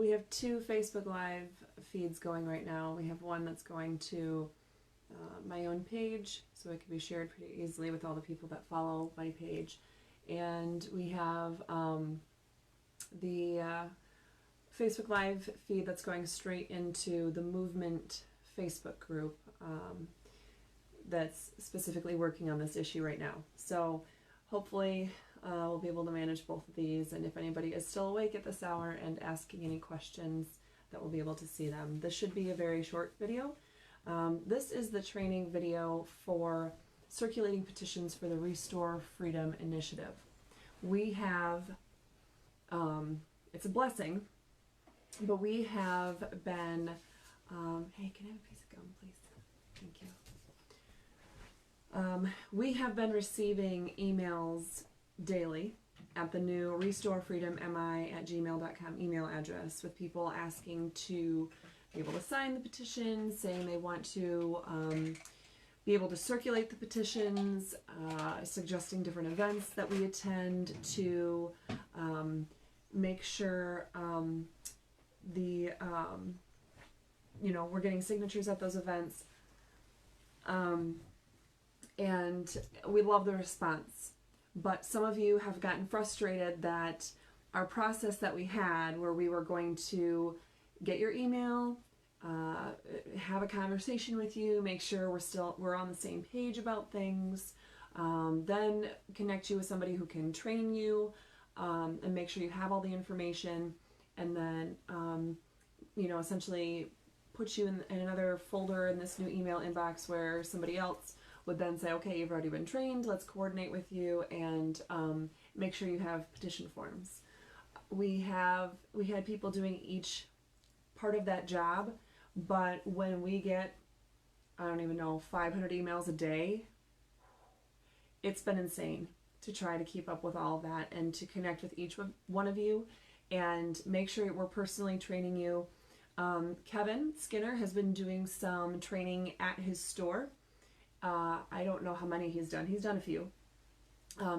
we have two Facebook Live feeds going right now. We have one that's going to my own page, so it can be shared pretty easily with all the people that follow my page. And we have the Facebook Live feed that's going straight into the Movement Facebook group that's specifically working on this issue right now. So hopefully we'll be able to manage both of these, and if anybody is still awake at this hour and asking any questions, that we'll be able to see them. This should be a very short video. This is the training video for circulating petitions for the Restore Freedom Initiative. We have, it's a blessing, but we have been, hey, can I have a piece of gum, please? Thank you. We have been receiving emails daily at the new restorefreedommi@gmail.com email address with people asking to be able to sign the petition, saying they want to be able to circulate the petitions, suggesting different events that we attend to make sure we're getting signatures at those events. And we love the response. But some of you have gotten frustrated that our process that we had, where we were going to get your email, have a conversation with you, make sure we're on the same page about things, then connect you with somebody who can train you, and make sure you have all the information, and then essentially put you in another folder in this new email inbox where somebody else would then say, okay, you've already been trained, let's coordinate with you and make sure you have petition forms. We had people doing each part of that job, but when we get, I don't even know, 500 emails a day, it's been insane to try to keep up with all of that and to connect with each one of you and make sure we're personally training you. Kevin Skinner has been doing some training at his store. I don't know how many he's done. He's done a few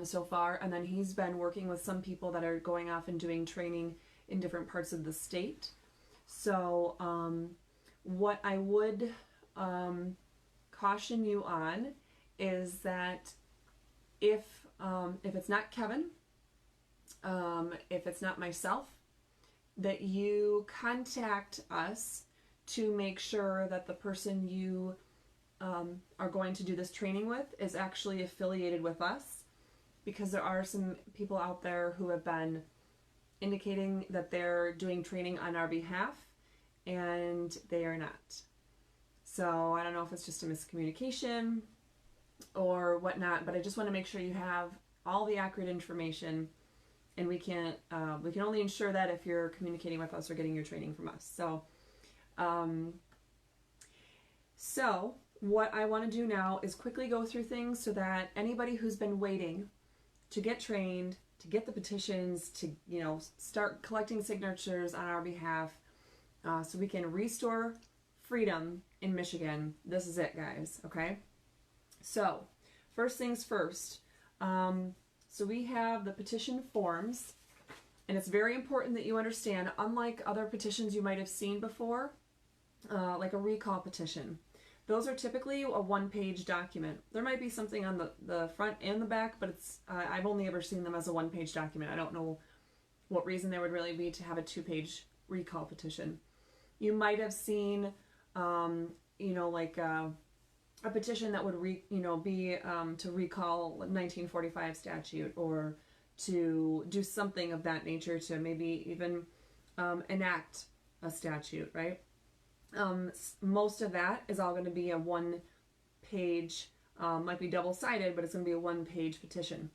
so far, and then he's been working with some people that are going off and doing training in different parts of the state. So what I would caution you on is that if it's not Kevin, if it's not myself, that you contact us to make sure that the person you are going to do this training with is actually affiliated with us, because there are some people out there who have been indicating that they're doing training on our behalf and they are not. So I don't know if it's just a miscommunication or whatnot, but I just want to make sure you have all the accurate information, and we can only ensure that if you're communicating with us or getting your training from us. So what I want to do now is quickly go through things so that anybody who's been waiting to get trained, to get the petitions, to start collecting signatures on our behalf, so we can restore freedom in Michigan. This is it, guys. Okay. So first things first. So we have the petition forms, and it's very important that you understand, unlike other petitions you might have seen before, like a recall petition, those are typically a one-page document. There might be something on the front and the back, but I've only ever seen them as a one-page document. I don't know what reason there would really be to have a two-page recall petition. You might have seen, like a petition that would be to recall 1945 statute, or to do something of that nature, to maybe even enact a statute, right? Most of that is all going to be a one-page, might be double-sided, but it's going to be a one-page petition.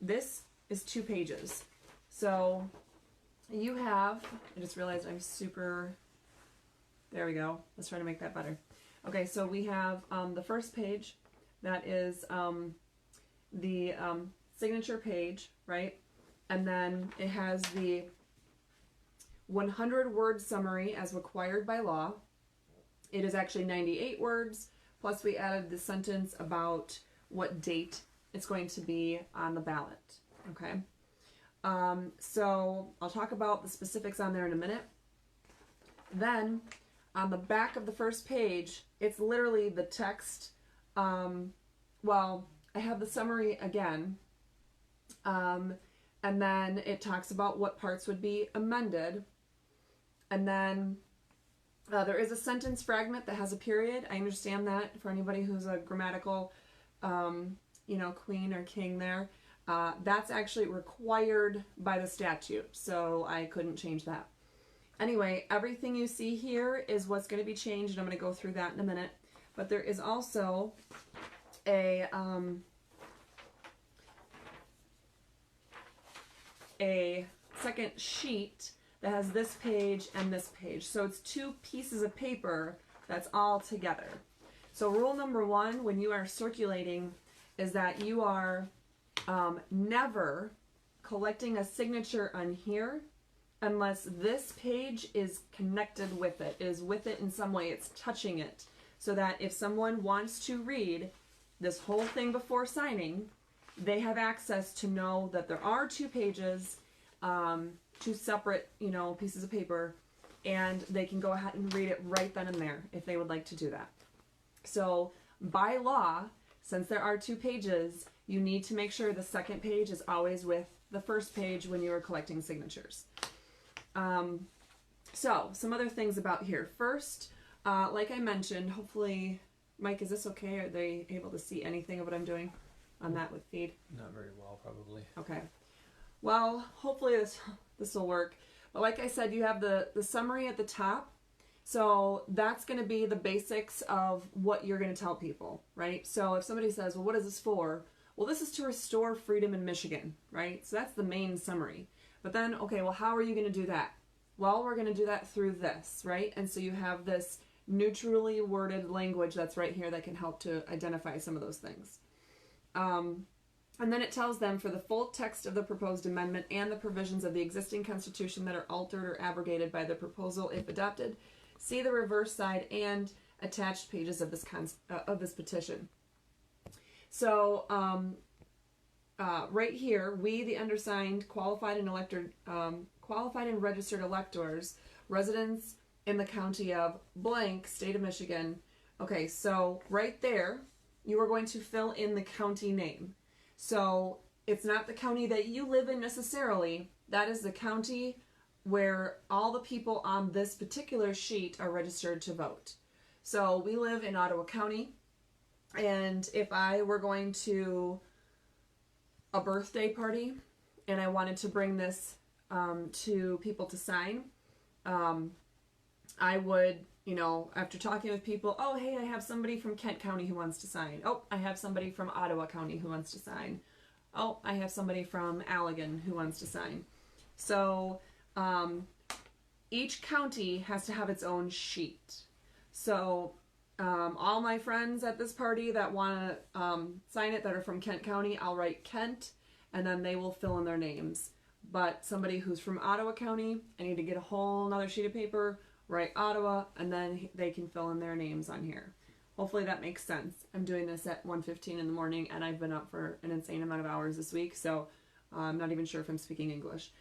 This is 2 pages. So you have, I just realized there we go. Let's try to make that better. Okay, so we have the first page, that is the signature page, right? And then it has the 100-word summary as required by law. It is actually 98 words, plus we added the sentence about what date it's going to be on the ballot, okay? So I'll talk about the specifics on there in a minute. Then on the back of the first page, it's literally the text. Well, I have the summary again. And then it talks about what parts would be amended. And then there is a sentence fragment that has a period. I understand that for anybody who's a grammatical, queen or king there. That's actually required by the statute, so I couldn't change that. Anyway, everything you see here is what's going to be changed, and I'm going to go through that in a minute. But there is also a second sheet that has this page and this page. So it's two pieces of paper that's all together. So rule number 1 when you are circulating is that you are never collecting a signature on here unless this page is connected with it, is with it in some way, it's touching it, so that if someone wants to read this whole thing before signing, they have access to know that there are two pages, two separate, pieces of paper, and they can go ahead and read it right then and there if they would like to do that. So by law, since there are two pages, you need to make sure the second page is always with the first page when you are collecting signatures. So some other things about here. First, like I mentioned, hopefully, Mike, is this okay? Are they able to see anything of what I'm doing on that with feed? Not very well, probably. Okay. Well, hopefully this will work. But like I said, you have the summary at the top. So that's going to be the basics of what you're going to tell people, right? So if somebody says, well, what is this for? Well, this is to restore freedom in Michigan, right? So that's the main summary. But then, okay, well, how are you going to do that? Well, we're going to do that through this, right? And so you have this neutrally worded language that's right here that can help to identify some of those things. And then it tells them for the full text of the proposed amendment and the provisions of the existing Constitution that are altered or abrogated by the proposal, if adopted, see the reverse side and attached pages of this petition. So right here, we, the undersigned, qualified and registered electors, residents in the county of blank, state of Michigan. Okay, so right there, you are going to fill in the county name. So it's not the county that you live in necessarily. That is the county where all the people on this particular sheet are registered to vote. So we live in Ottawa County, and if I were going to a birthday party and I wanted to bring this to people to sign, I would, after talking with people, oh, hey, I have somebody from Kent County who wants to sign. Oh, I have somebody from Ottawa County who wants to sign. Oh, I have somebody from Allegan who wants to sign. So each county has to have its own sheet. So all my friends at this party that want to sign it that are from Kent County, I'll write Kent, and then they will fill in their names. But somebody who's from Ottawa County, I need to get a whole nother sheet of paper, write Ottawa, and then they can fill in their names on here. Hopefully that makes sense. I'm doing this at 1:15 in the morning, and I've been up for an insane amount of hours this week, so I'm not even sure if I'm speaking English.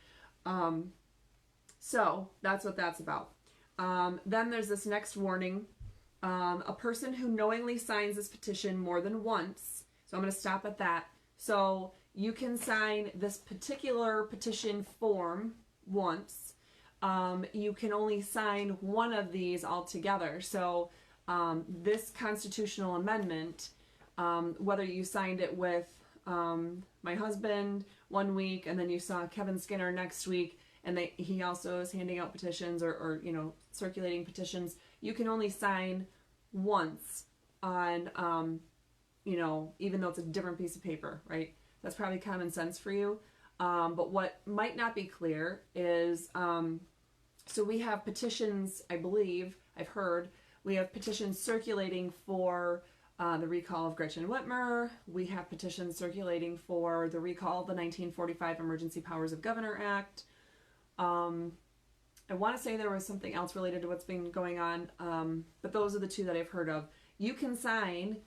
So that's what that's about. Then there's this next warning. A person who knowingly signs this petition more than once, so I'm going to stop at that. So you can sign this particular petition form once. You can only sign one of these altogether. So this constitutional amendment, whether you signed it with my husband one week and then you saw Kevin Skinner next week, and he also is handing out petitions or circulating petitions, you can only sign once on, even though it's a different piece of paper, right? That's probably common sense for you. But what might not be clear is, so we have petitions, I believe, I've heard, we have petitions circulating for the recall of Gretchen Whitmer. We have petitions circulating for the recall of the 1945 Emergency Powers of Governor Act. I want to say there was something else related to what's been going on, but those are the two that I've heard of. You can sign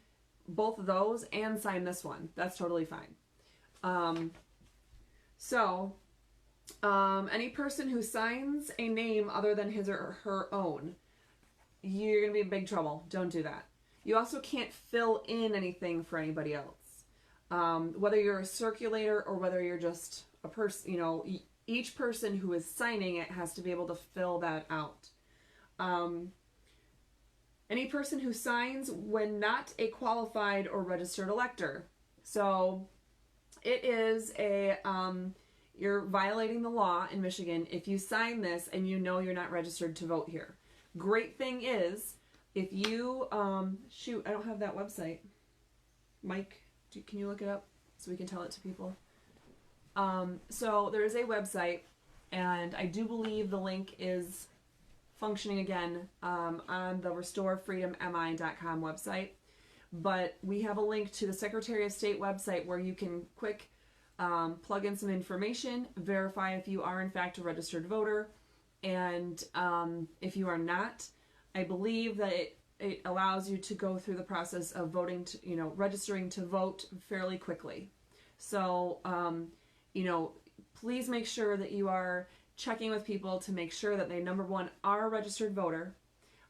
both of those and sign this one. That's totally fine. So Any person who signs a name other than his or her own, you're going to be in big trouble. Don't do that. You also can't fill in anything for anybody else. Whether you're a circulator or whether you're just a person, you know, each person who is signing it has to be able to fill that out. Any person who signs when not a qualified or registered elector. So it is a, you're violating the law in Michigan if you sign this and you know you're not registered to vote here. Great thing is, if you, shoot, I don't have that website. Mike, can you look it up so we can tell it to people? So there is a website, and I do believe the link is functioning again on the restorefreedommi.com website. But we have a link to the Secretary of State website where you can quick plug in some information, verify if you are in fact a registered voter, and if you are not, I believe that it allows you to go through the process of voting, to, you know, registering to vote fairly quickly. So, you know, please make sure that you are checking with people to make sure that they, number one, are a registered voter.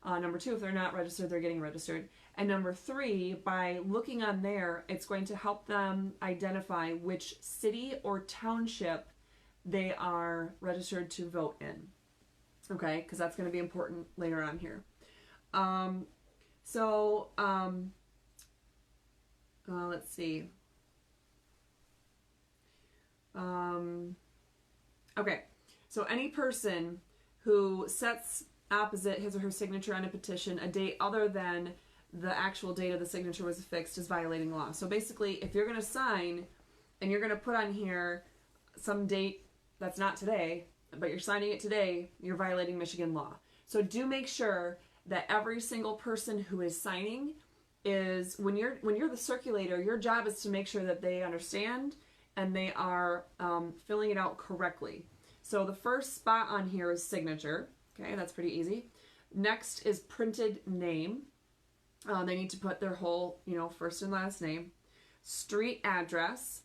Number two, if they're not registered, they're getting registered. And number three, by looking on there, it's going to help them identify which city or township they are registered to vote in. Okay, because that's going to be important later on here. Let's see. Okay, so any person who sets opposite his or her signature on a petition a date other than the actual date of the signature was fixed is violating law. So basically, if you're going to sign and you're going to put on here some date that's not today, but you're signing it today, you're violating Michigan law. So do make sure that every single person who is signing is, when you're the circulator, your job is to make sure that they understand and they are filling it out correctly. So the first spot on here is signature. Okay, that's pretty easy. Next is printed name. They need to put their whole, you know, first and last name, street address,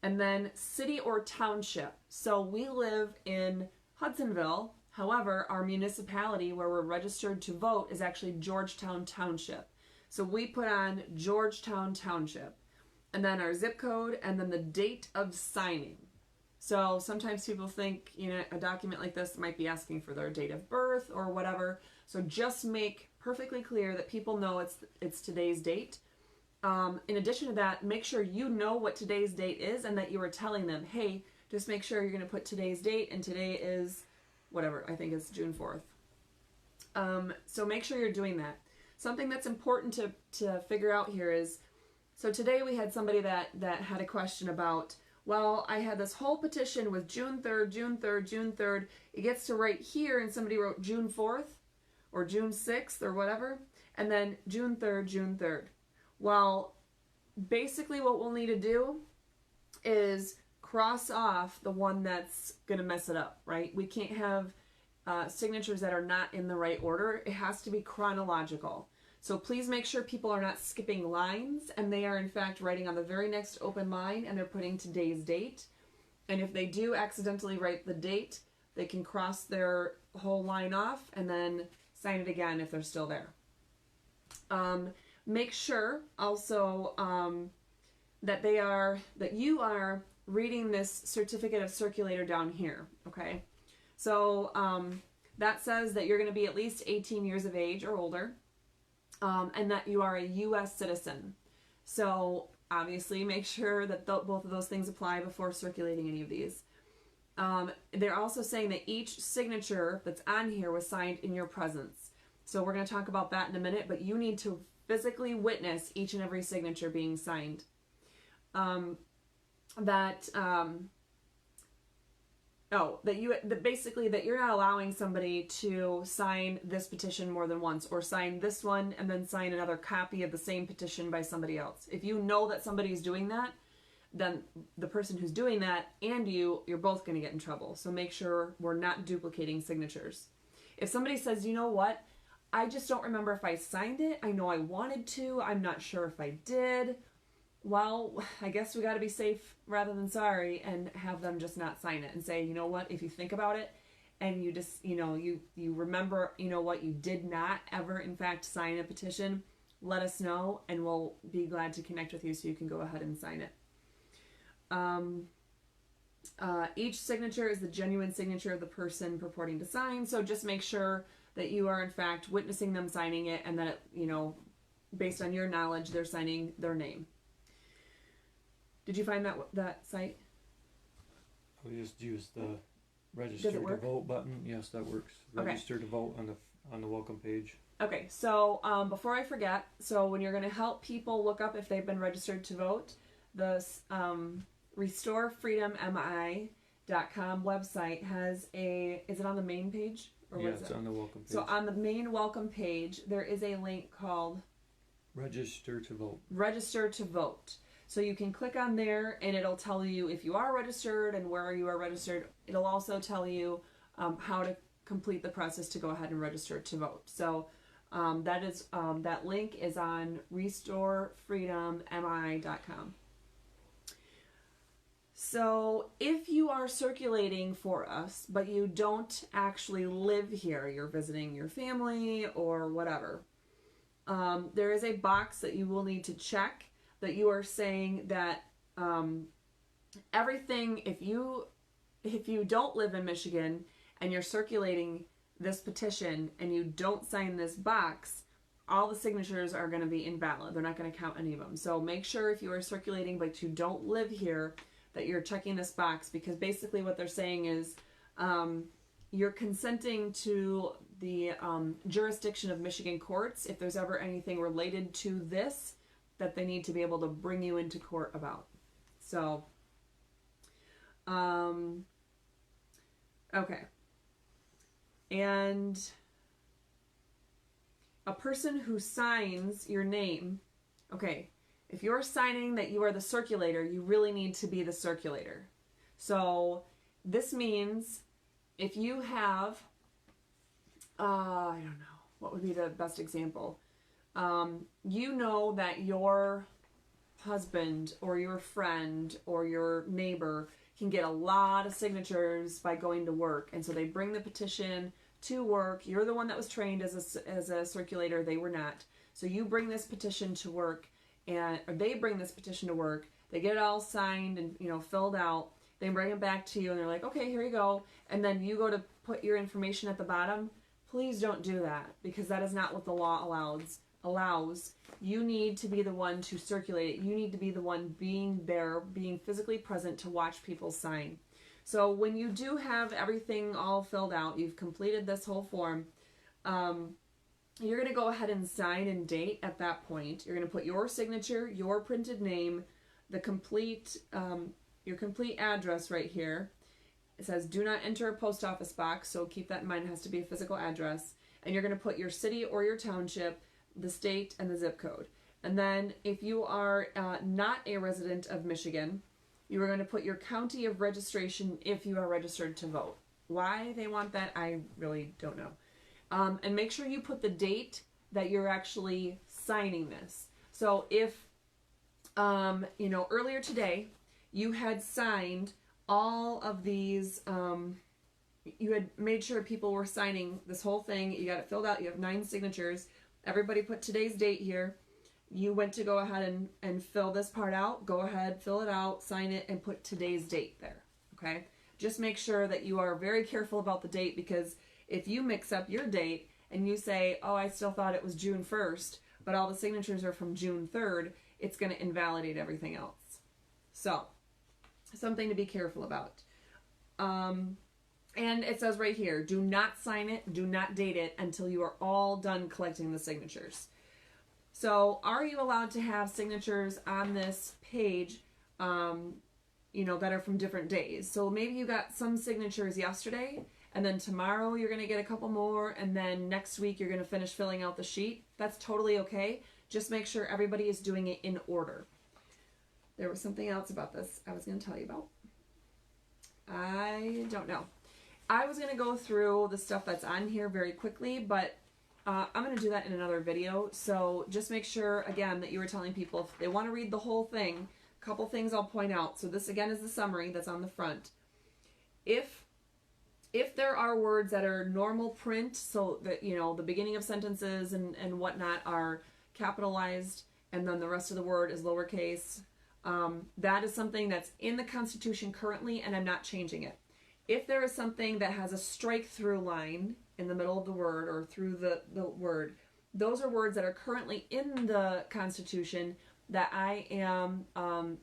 and then city or township. So we live in Hudsonville. However, our municipality where we're registered to vote is actually Georgetown Township. So we put on Georgetown Township, and then our zip code, and then the date of signing. So sometimes people think, you know, a document like this might be asking for their date of birth or whatever. So just make perfectly clear that people know it's today's date. In addition to that, make sure you know what today's date is and that you are telling them, hey, just make sure you're going to put today's date, and today is whatever, I think it's June 4th. So make sure you're doing that. Something that's important to figure out here is, so today we had somebody that had a question about, well, I had this whole petition with June 3rd, June 3rd, June 3rd. It gets to right here and somebody wrote June 4th or June 6th or whatever, and then June 3rd, June 3rd. Well, basically what we'll need to do is cross off the one that's going to mess it up, right? We can't have signatures that are not in the right order. It has to be chronological. So please make sure people are not skipping lines and they are in fact writing on the very next open line and they're putting today's date. And if they do accidentally write the date, they can cross their whole line off and then sign it again if they're still there. Make sure also that you are reading this certificate of circulator down here, okay? So that says that you're going to be at least 18 years of age or older. And that you are a U.S. citizen. So obviously make sure that both of those things apply before circulating any of these. They're also saying that each signature that's on here was signed in your presence. So we're going to talk about that in a minute, but you need to physically witness each and every signature being signed. Basically that you're not allowing somebody to sign this petition more than once, or sign this one and then sign another copy of the same petition by somebody else. If you know that somebody's doing that, then the person who's doing that and you're both going to get in trouble. So make sure we're not duplicating signatures. If somebody says, you know what, I just don't remember if I signed it. I know I wanted to. I'm not sure if I did. well, I guess we got to be safe rather than sorry and have them just not sign it and say, you know what, if you think about it and you just, you remember, what, you did not ever, in fact, sign a petition, let us know and we'll be glad to connect with you so you can go ahead and sign it. Each signature is the genuine signature of the person purporting to sign, so just make sure that you are, in fact, witnessing them signing it and that, based on your knowledge, they're signing their name. Did you find that site? We just use the register to vote button. Yes, that works. Register to vote on the welcome page. Okay, so before I forget, so when you're going to help people look up if they've been registered to vote, the RestoreFreedomMI.com website has is it on the main page? Or yeah, it's on the welcome page. So on the main welcome page, there is a link called Register to Vote. Register to Vote. So you can click on there and it'll tell you if you are registered and where you are registered. It'll also tell you how to complete the process to go ahead and register to vote. So that link is on RestoreFreedomMI.com. So if you are circulating for us, but you don't actually live here, you're visiting your family or whatever, there is a box that you will need to check that you are saying that everything, if you don't live in Michigan and you're circulating this petition and you don't sign this box, all the signatures are going to be invalid. They're not going to count any of them. So make sure if you are circulating but you don't live here that you're checking this box, because basically what they're saying is you're consenting to the jurisdiction of Michigan courts if there's ever anything related to this that they need to be able to bring you into court about. So, okay. And a person who signs your name, okay, if you're signing that you are the circulator, you really need to be the circulator. So this means if you have, I don't know, what would be the best example? You know that your husband or your friend or your neighbor can get a lot of signatures by going to work. And so they bring the petition to work. You're the one that was trained as a circulator. They were not. So you bring this petition to work, or they bring this petition to work. They get it all signed and filled out. They bring it back to you and they're like, okay, here you go. And then you go to put your information at the bottom. Please don't do that, because that is not what the law allows. You need to be the one to circulate it. You need to be the one being there, being physically present to watch people sign. So when you do have everything all filled out, you've completed this whole form, you're going to go ahead and sign and date at that point. You're going to put your signature, your printed name, the complete, your complete address right here. It says do not enter a post office box, so keep that in mind. It has to be a physical address. And you're going to put your city or your township, the state, and the zip code. And then if you are not a resident of Michigan, you are going to put your county of registration if you are registered to vote. Why they want that, I really don't know. And make sure you put the date that you're actually signing this. So if, earlier today, you had signed all of these, you had made sure people were signing this whole thing. You got it filled out. You have 9 signatures. Everybody put today's date here. You went to go ahead and fill this part out. Go ahead, fill it out, sign it, and put today's date there. Okay? Just make sure that you are very careful about the date, because if you mix up your date and you say, oh, I still thought it was June 1st, but all the signatures are from June 3rd, it's going to invalidate everything else. So, something to be careful about. And it says right here, do not sign it, do not date it until you are all done collecting the signatures. So, are you allowed to have signatures on this page, that are from different days? So maybe you got some signatures yesterday, and then tomorrow you're going to get a couple more, and then next week you're going to finish filling out the sheet. That's totally okay. Just make sure everybody is doing it in order. There was something else about this I was going to tell you about. I don't know. I was going to go through the stuff that's on here very quickly, but I'm going to do that in another video. So just make sure, again, that you were telling people if they want to read the whole thing, a couple things I'll point out. So this, again, is the summary that's on the front. If there are words that are normal print, so that, you know, the beginning of sentences and whatnot are capitalized, and then the rest of the word is lowercase, that is something that's in the Constitution currently, and I'm not changing it. If there is something that has a strike-through line in the middle of the word or through the word, those are words that are currently in the Constitution that I am,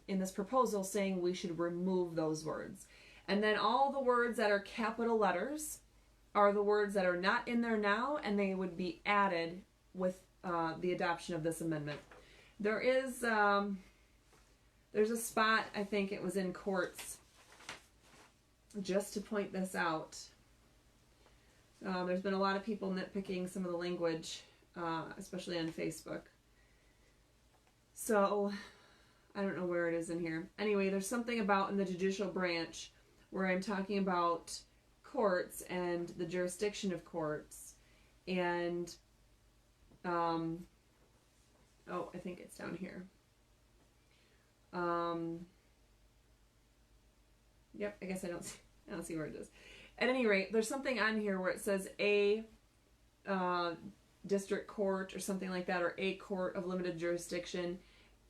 in this proposal, saying we should remove those words. And then all the words that are capital letters are the words that are not in there now, and they would be added with the adoption of this amendment. There is, there's a spot, I think it was in courts, just to point this out. There's been a lot of people nitpicking some of the language, especially on Facebook. So, I don't know where it is in here. Anyway, there's something about in the judicial branch where I'm talking about courts and the jurisdiction of courts. And, oh, I think it's down here. Yep, I guess I don't see where it is. At any rate, there's something on here where it says a district court or something like that, or a court of limited jurisdiction.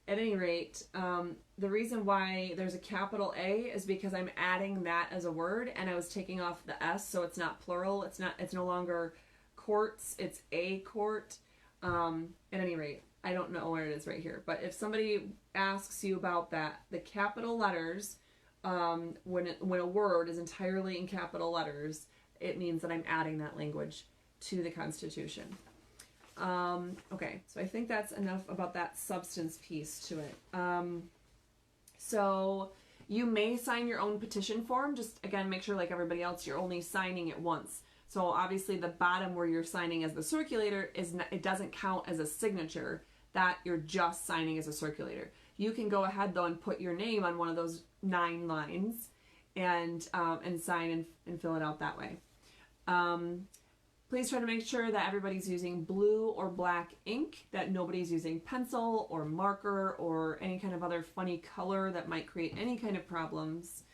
At any rate, the reason why there's a capital A is because I'm adding that as a word, and I was taking off the S, so it's not plural. It's no longer courts. It's a court. At any rate, I don't know where it is right here. But if somebody asks you about that, the capital letters, when a word is entirely in capital letters, it means that I'm adding that language to the Constitution. Okay, so I think that's enough about that substance piece to it. So you may sign your own petition form. Just, again, make sure, like everybody else, you're only signing it once. So obviously the bottom where you're signing as the circulator, it doesn't count as a signature. That you're just signing as a circulator. You can go ahead, though, and put your name on one of those 9 lines and sign and fill it out that way. Please try to make sure that everybody's using blue or black ink, that nobody's using pencil or marker or any kind of other funny color that might create any kind of problems.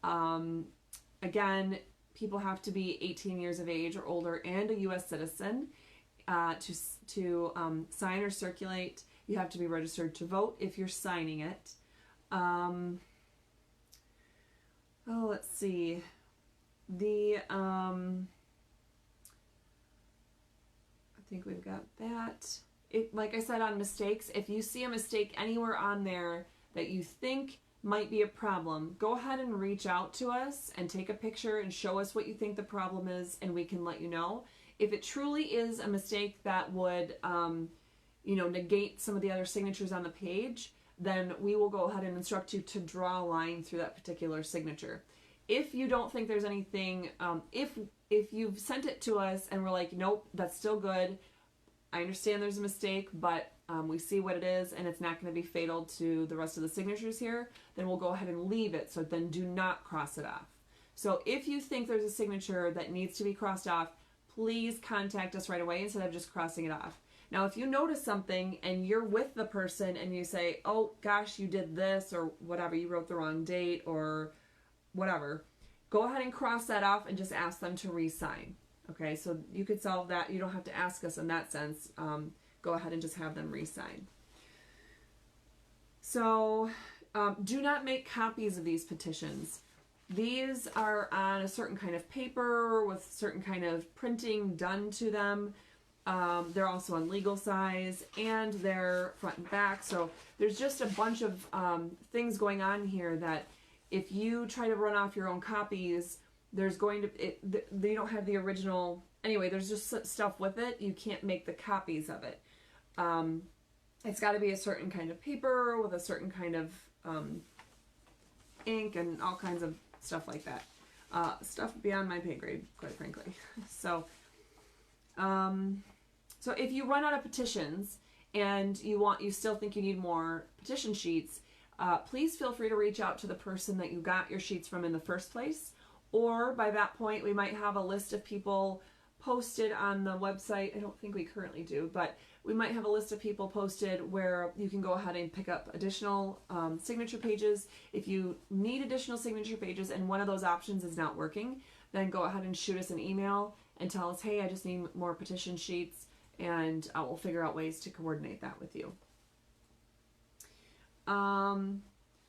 Again, people have to be 18 years of age or older and a U.S. citizen to sign or circulate. You have to be registered to vote if you're signing it. Oh, let's see. I think we've got that. Like I said on mistakes, if you see a mistake anywhere on there that you think might be a problem, go ahead and reach out to us and take a picture and show us what you think the problem is, and we can let you know. If it truly is a mistake that would, negate some of the other signatures on the page, then we will go ahead and instruct you to draw a line through that particular signature. If you don't think there's anything, if you've sent it to us and we're like, nope, that's still good, I understand there's a mistake, but we see what it is and it's not going to be fatal to the rest of the signatures here, then we'll go ahead and leave it. So then do not cross it off. So if you think there's a signature that needs to be crossed off, please contact us right away instead of just crossing it off. Now, if you notice something and you're with the person and you say, oh gosh, you did this or whatever, you wrote the wrong date or whatever, go ahead and cross that off and just ask them to re-sign. Okay, so you could solve that. You don't have to ask us in that sense. Go ahead and just have them re-sign. So do not make copies of these petitions. These are on a certain kind of paper with certain kind of printing done to them. They're also on legal size and they're front and back. So there's just a bunch of things going on here that if you try to run off your own copies, there's going to, they don't have the original, anyway, there's just stuff with it. You can't make the copies of it. It's got to be a certain kind of paper with a certain kind of ink and all kinds of stuff like that. Stuff beyond my pay grade, quite frankly. So if you run out of petitions and you still think you need more petition sheets, please feel free to reach out to the person that you got your sheets from in the first place. Or by that point, we might have a list of people posted on the website. I don't think we currently do, but we might have a list of people posted where you can go ahead and pick up additional signature pages. If you need additional signature pages and one of those options is not working, then go ahead and shoot us an email and tell us, hey, I just need more petition sheets, and we'll figure out ways to coordinate that with you.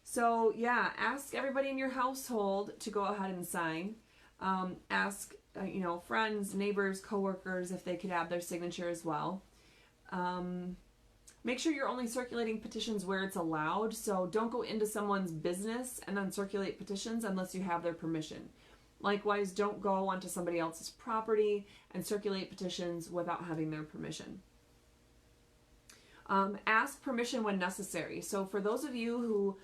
So yeah, ask everybody in your household to go ahead and sign. Ask friends, neighbors, coworkers if they could add their signature as well. Make sure you're only circulating petitions where it's allowed. So don't go into someone's business and then circulate petitions unless you have their permission. Likewise, don't go onto somebody else's property and circulate petitions without having their permission. Ask permission when necessary. So for those of you who,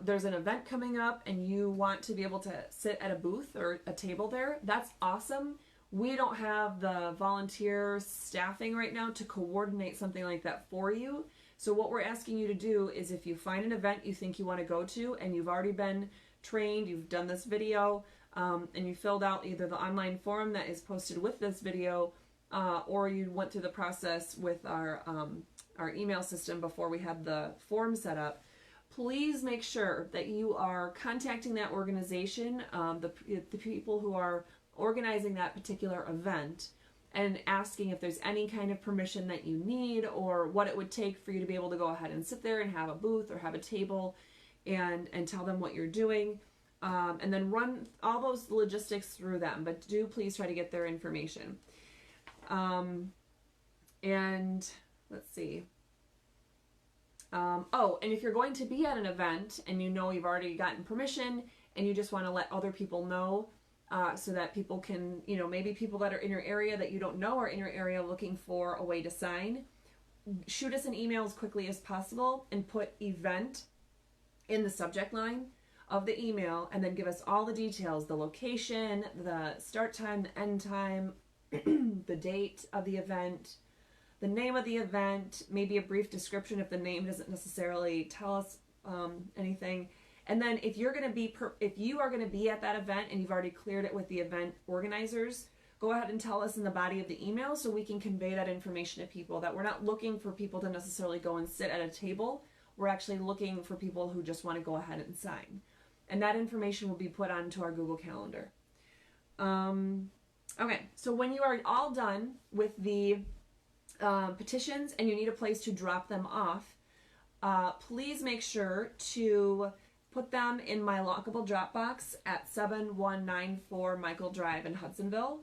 there's an event coming up and you want to be able to sit at a booth or a table there, that's awesome. We don't have the volunteer staffing right now to coordinate something like that for you. So what we're asking you to do is, if you find an event you think you want to go to and you've already been trained, you've done this video, and you filled out either the online form that is posted with this video, or you went through the process with our email system before we had the form set up, please make sure that you are contacting that organization, the people who are organizing that particular event, and asking if there's any kind of permission that you need or what it would take for you to be able to go ahead and sit there and have a booth or have a table, and tell them what you're doing. And then run all those logistics through them, but do please try to get their information. And let's see. And if you're going to be at an event and you've already gotten permission and you just want to let other people know, so that people can, maybe people that are in your area that you don't know are in your area looking for a way to sign, shoot us an email as quickly as possible and put event in the subject line of the email, and then give us all the details, the location, the start time, the end time, the date of the event, the name of the event, maybe a brief description if the name doesn't necessarily tell us anything. And then if you are going to be at that event and you've already cleared it with the event organizers, go ahead and tell us in the body of the email so we can convey that information to people, that we're not looking for people to necessarily go and sit at a table. We're actually looking for people who just want to go ahead and sign. And that information will be put onto our Google Calendar. Okay, so when you are all done with the petitions and you need a place to drop them off, please make sure to put them in my lockable drop box at 7194 Michael Drive in Hudsonville.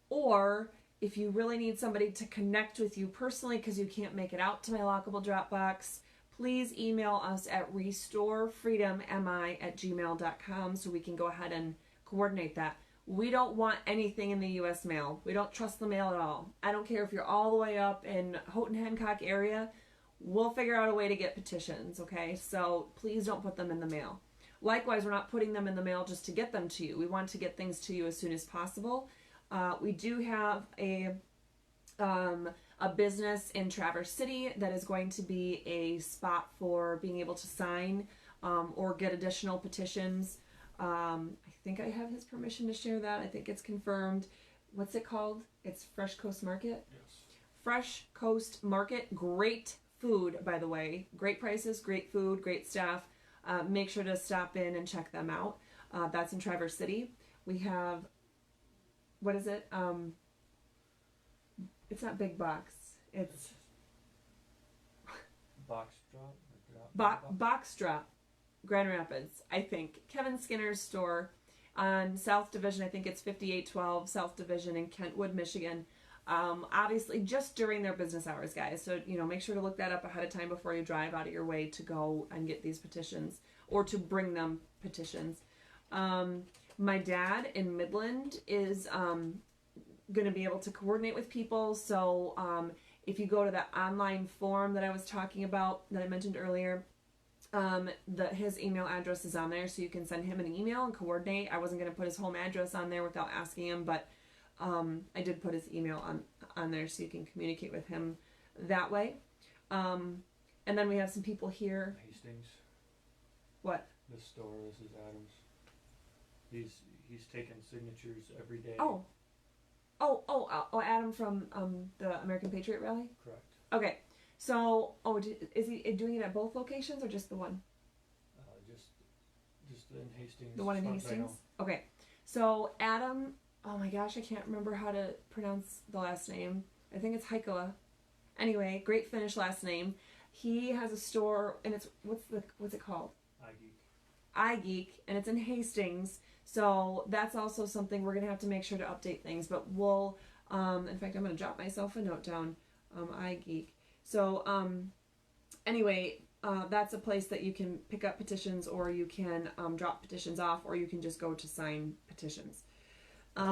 Or if you really need somebody to connect with you personally because you can't make it out to my lockable drop box, please email us at restorefreedommi@gmail.com so we can go ahead and coordinate that. We don't want anything in the U.S. mail. We don't trust the mail at all. I don't care if you're all the way up in Houghton Hancock area. We'll figure out a way to get petitions, okay? So please don't put them in the mail. Likewise, we're not putting them in the mail just to get them to you. We want to get things to you as soon as possible. We do have a business in Traverse City that is going to be a spot for being able to sign or get additional petitions. I think I have his permission to share that. I think it's confirmed. What's it called? It's Fresh Coast Market? Yes. Fresh Coast Market. Great food, by the way. Great prices, great food, great staff. Make sure to stop in and check them out. That's in Traverse City. We have, what is it? It's not Big Box. It's Box Drop, Grand Rapids, I think. Kevin Skinner's store on South Division. I think it's 5812 South Division in Kentwood, Michigan. Obviously, just during their business hours, guys. So, make sure to look that up ahead of time before you drive out of your way to go and get these petitions or to bring them petitions. My dad in Midland is going to be able to coordinate with people. So if you go to that online form that I was talking about, that I mentioned earlier, his email address is on there, so you can send him an email and coordinate. I wasn't going to put his home address on there without asking him, but I did put his email on there so you can communicate with him that way. And then we have some people here. Hastings. What? This store, this is Adams. He's taking signatures every day. Oh, Adam from the American Patriot Rally? Correct. Okay. So, is he doing it at both locations or just the one? Just in Hastings. The one in Hastings? Okay. So, Adam, oh my gosh, I can't remember how to pronounce the last name. I think it's Heikola. Anyway, great Finnish last name. He has a store, and it's, what's it called? iGeek, and it's in Hastings. So that's also something we're going to have to make sure to update things. But we'll, in fact, I'm going to jot myself a note down, iGeek. So, anyway, that's a place that you can pick up petitions, or you can drop petitions off, or you can just go to sign petitions. The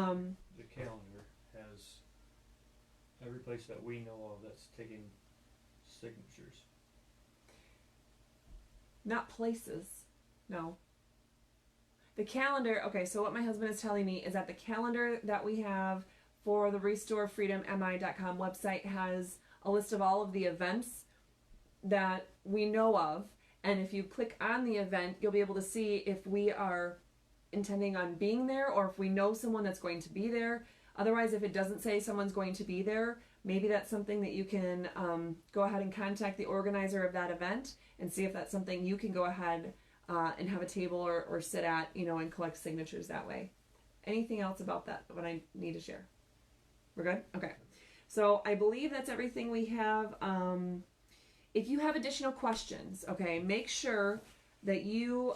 calendar has every place that we know of that's taking signatures. Not places, no. The calendar, okay, so what my husband is telling me is that the calendar that we have for the RestoreFreedomMI.com website has a list of all of the events that we know of, and if you click on the event, you'll be able to see if we are intending on being there or if we know someone that's going to be there. Otherwise, if it doesn't say someone's going to be there, maybe that's something that you can go ahead and contact the organizer of that event and see if that's something you can go ahead and have a table or sit at, and collect signatures that way. Anything else about that I need to share? We're good? Okay. So I believe that's everything we have. If you have additional questions, okay, make sure that you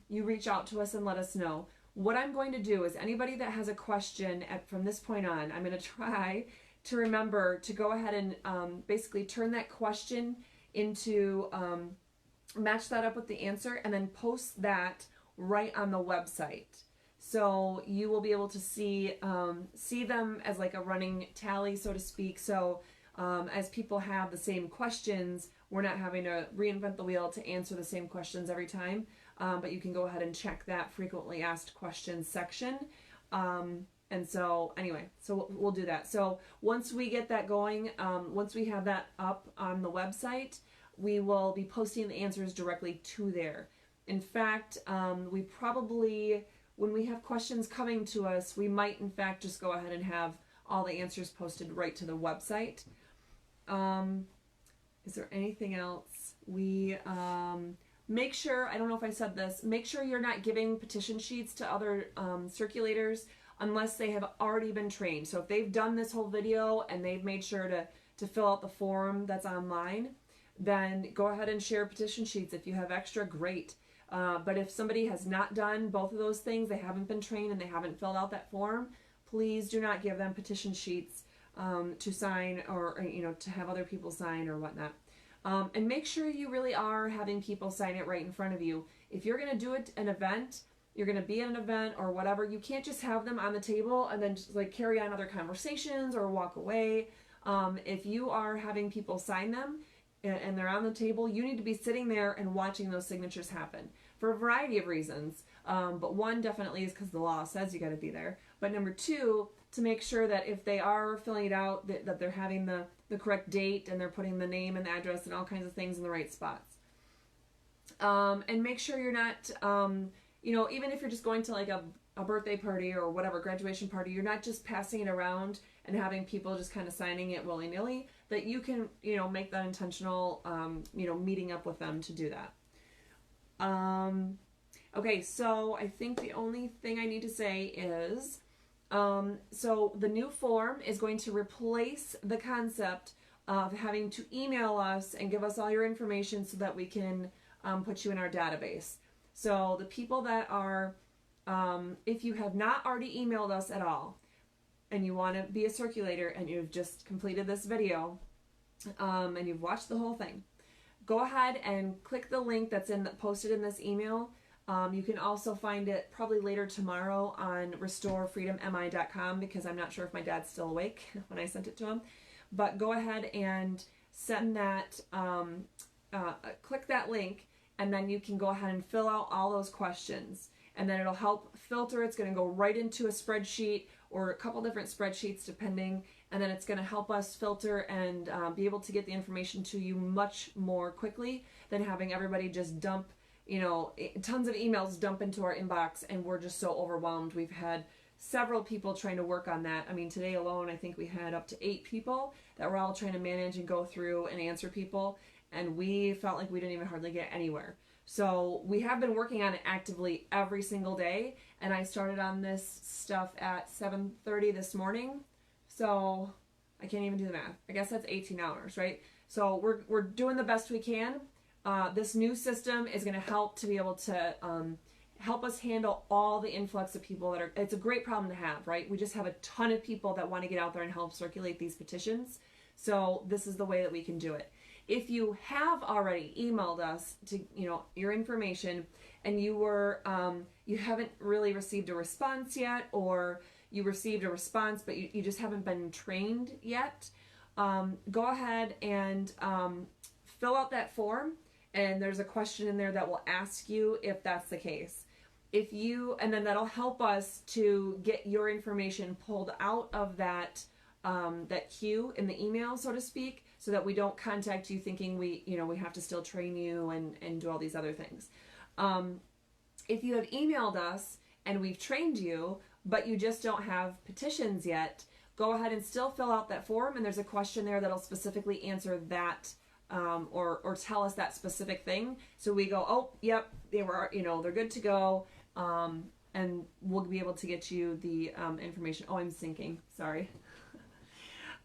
reach out to us and let us know. What I'm going to do is anybody that has a question from this point on, I'm going to try to remember to go ahead and basically turn that question into, match that up with the answer, and then post that right on the website. So you will be able to see them as like a running tally, so to speak. So as people have the same questions, we're not having to reinvent the wheel to answer the same questions every time. But you can go ahead and check that frequently asked questions section. And so anyway, so we'll do that. So once we get that going, once we have that up on the website, we will be posting the answers directly to there. In fact, we probably, when we have questions coming to us, we might in fact just go ahead and have all the answers posted right to the website. Is there anything else? We make sure, I don't know if I said this, make sure you're not giving petition sheets to other circulators unless they have already been trained. So if they've done this whole video and they've made sure to fill out the form that's online, then go ahead and share petition sheets. If you have extra, great. But if somebody has not done both of those things, they haven't been trained and they haven't filled out that form, please do not give them petition sheets to sign or to have other people sign or whatnot. And make sure you really are having people sign it right in front of you. If you're going to do an event, you're going to be at an event or whatever, you can't just have them on the table and then just like carry on other conversations or walk away. If you are having people sign them and they're on the table, you need to be sitting there and watching those signatures happen for a variety of reasons. But one definitely is because the law says you got to be there. But number two, to make sure that if they are filling it out, that they're having the correct date and they're putting the name and the address and all kinds of things in the right spots. And make sure you're not, even if you're just going to like a birthday party or whatever, graduation party, you're not just passing it around and having people just kind of signing it willy-nilly, that you can, make that intentional, meeting up with them to do that. Okay, so I think the only thing I need to say is, so the new form is going to replace the concept of having to email us and give us all your information so that we can put you in our database. So the people that are, if you have not already emailed us at all, and you want to be a circulator and you've just completed this video, and you've watched the whole thing, go ahead and click the link that's posted in this email. You can also find it probably later tomorrow on RestoreFreedomMI.com because I'm not sure if my dad's still awake when I sent it to him. But go ahead and send that, click that link, and then you can go ahead and fill out all those questions. And then it'll help filter. It's going to go right into a spreadsheet or a couple different spreadsheets depending. And then it's going to help us filter and be able to get the information to you much more quickly than having everybody just dump, tons of emails dump into our inbox and we're just so overwhelmed. We've had several people trying to work on that. I mean, today alone, I think we had up to 8 people that were all trying to manage and go through and answer people, and we felt like we didn't even hardly get anywhere. So we have been working on it actively every single day, and I started on this stuff at 7:30 this morning. So I can't even do the math. I guess that's 18 hours, right? So we're doing the best we can. This new system is going to help to be able to help us handle all the influx of people that are, it's a great problem to have, right? We just have a ton of people that want to get out there and help circulate these petitions. So this is the way that we can do it. If you have already emailed us to, your information, and you haven't really received a response yet, or you received a response but you just haven't been trained yet, go ahead and fill out that form, and there's a question in there that will ask you if that's the case. And then that'll help us to get your information pulled out of that queue in the email, so to speak, so that we don't contact you thinking we have to still train you and do all these other things. If you have emailed us and we've trained you, but you just don't have petitions yet, go ahead and still fill out that form, and there's a question there that'll specifically answer that, or tell us that specific thing. So we go, oh, yep, they're good to go, and we'll be able to get you the information. Oh, I'm sinking. Sorry.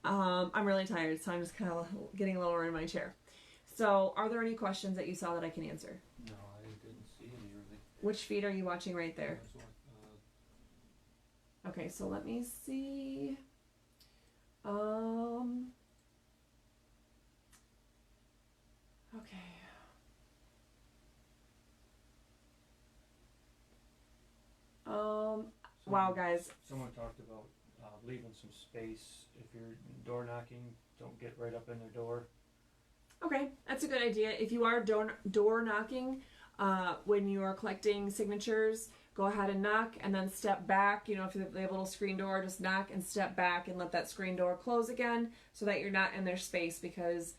I'm really tired, so I'm just kind of getting lower in my chair. So, are there any questions that you saw that I can answer? No, I didn't see any really. Which feed are you watching right there? Okay, so let me see. Okay. Wow, guys. Someone talked about leaving some space. If you're door knocking, don't get right up in their door. Okay, that's a good idea. If you are door knocking, When you are collecting signatures, go ahead and knock and then step back. If they have a little screen door, just knock and step back and let that screen door close again so that you're not in their space, because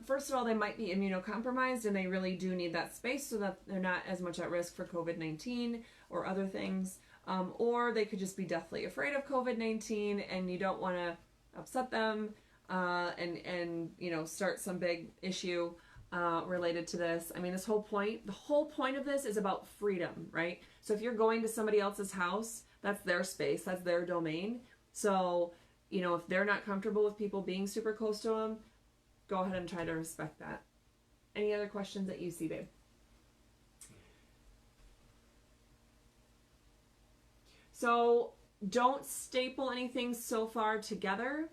first of all, they might be immunocompromised and they really do need that space so that they're not as much at risk for COVID-19 or other things. Or they could just be deathly afraid of COVID-19 and you don't want to upset them and start some big issue related to this. I mean, the whole point of this is about freedom, right? So if you're going to somebody else's house, that's their space, that's their domain. So, if they're not comfortable with people being super close to them, go ahead and try to respect that. Any other questions that you see, babe? So don't staple anything so far together.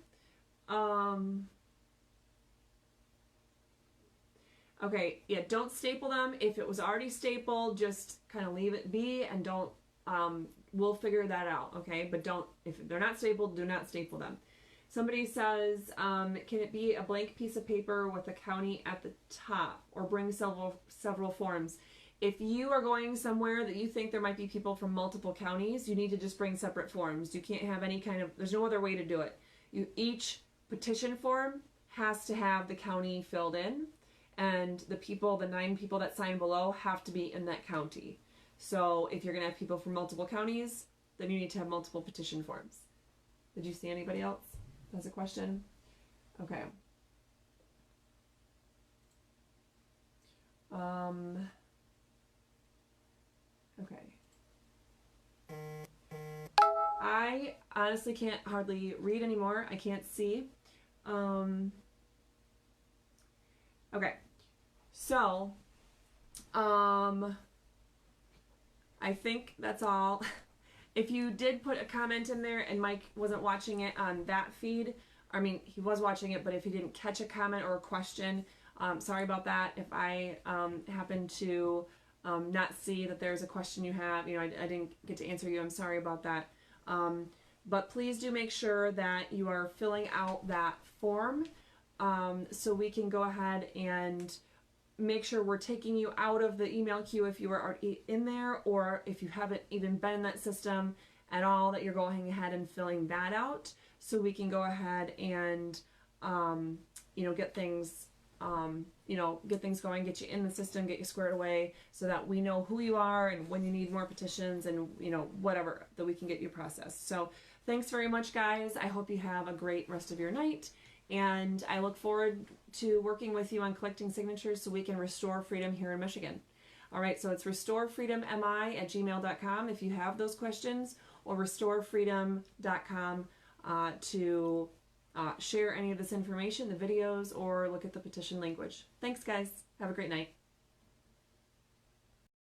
Okay, yeah, don't staple them. If it was already stapled, just kind of leave it be and don't, we'll figure that out, okay? But if they're not stapled, do not staple them. Somebody says, can it be a blank piece of paper with a county at the top, or bring several forms? If you are going somewhere that you think there might be people from multiple counties, you need to just bring separate forms. You can't have there's no other way to do it. Each petition form has to have the county filled in, and the 9 people that sign below have to be in that county. So if you're going to have people from multiple counties, then you need to have multiple petition forms. Did you see anybody else? That's a question? Okay. Okay. I honestly can't hardly read anymore. I can't see. Okay. So, I think that's all. If you did put a comment in there and Mike wasn't watching it on that feed, I mean, he was watching it, but if he didn't catch a comment or a question, sorry about that. If I happen to not see that there's a question you have, I didn't get to answer you, I'm sorry about that. But please do make sure that you are filling out that form so we can go ahead and make sure we're taking you out of the email queue if you were already in there, or if you haven't even been in that system at all, that you're going ahead and filling that out so we can go ahead and get things you know, get things going, get you in the system, get you squared away so that we know who you are and when you need more petitions and, you know, whatever, that we can get you processed. So thanks very much, guys. I hope you have a great rest of your night. And I look forward to working with you on collecting signatures so we can restore freedom here in Michigan. All right, so it's restorefreedommi@gmail.com if you have those questions, or restorefreedom.com to share any of this information, the videos, or look at the petition language. Thanks, guys. Have a great night.